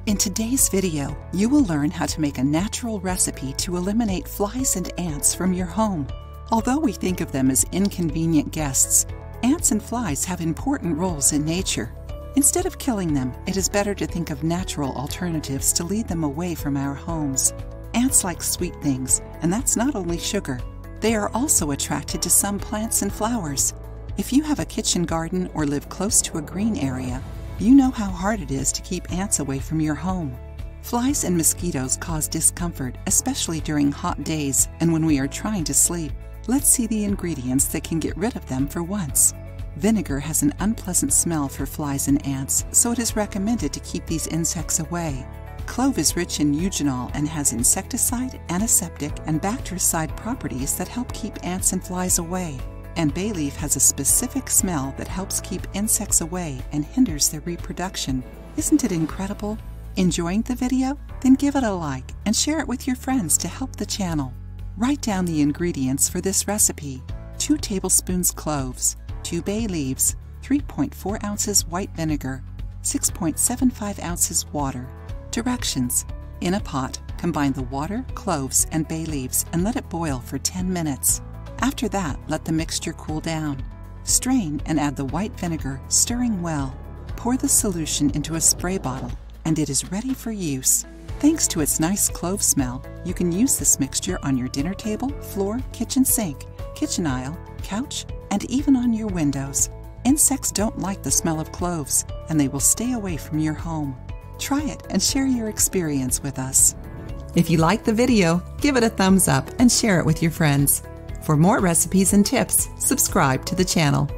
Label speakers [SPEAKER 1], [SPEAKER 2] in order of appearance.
[SPEAKER 1] In today's video, you will learn how to make a natural recipe to eliminate flies and ants from your home. Although we think of them as inconvenient guests, ants and flies have important roles in nature. Instead of killing them, it is better to think of natural alternatives to lead them away from our homes. Ants like sweet things, and that's not only sugar. They are also attracted to some plants and flowers. If you have a kitchen garden or live close to a green area, you know how hard it is to keep ants away from your home. Flies and mosquitoes cause discomfort, especially during hot days and when we are trying to sleep. Let's see the ingredients that can get rid of them for once. Vinegar has an unpleasant smell for flies and ants, so it is recommended to keep these insects away. Clove is rich in eugenol and has insecticide, antiseptic, and bactericide properties that help keep ants and flies away. And bay leaf has a specific smell that helps keep insects away and hinders their reproduction. Isn't it incredible? Enjoying the video? Then give it a like and share it with your friends to help the channel. Write down the ingredients for this recipe: 2 tablespoons cloves, 2 bay leaves, 3.4 ounces white vinegar, 6.75 ounces water. Directions: in a pot, combine the water, cloves, and bay leaves and let it boil for 10 minutes. After that, let the mixture cool down. Strain and add the white vinegar, stirring well. Pour the solution into a spray bottle, and it is ready for use. Thanks to its nice clove smell, you can use this mixture on your dinner table, floor, kitchen sink, kitchen aisle, couch, and even on your windows. Insects don't like the smell of cloves, and they will stay away from your home. Try it and share your experience with us. If you like the video, give it a thumbs up and share it with your friends. For more recipes and tips, subscribe to the channel.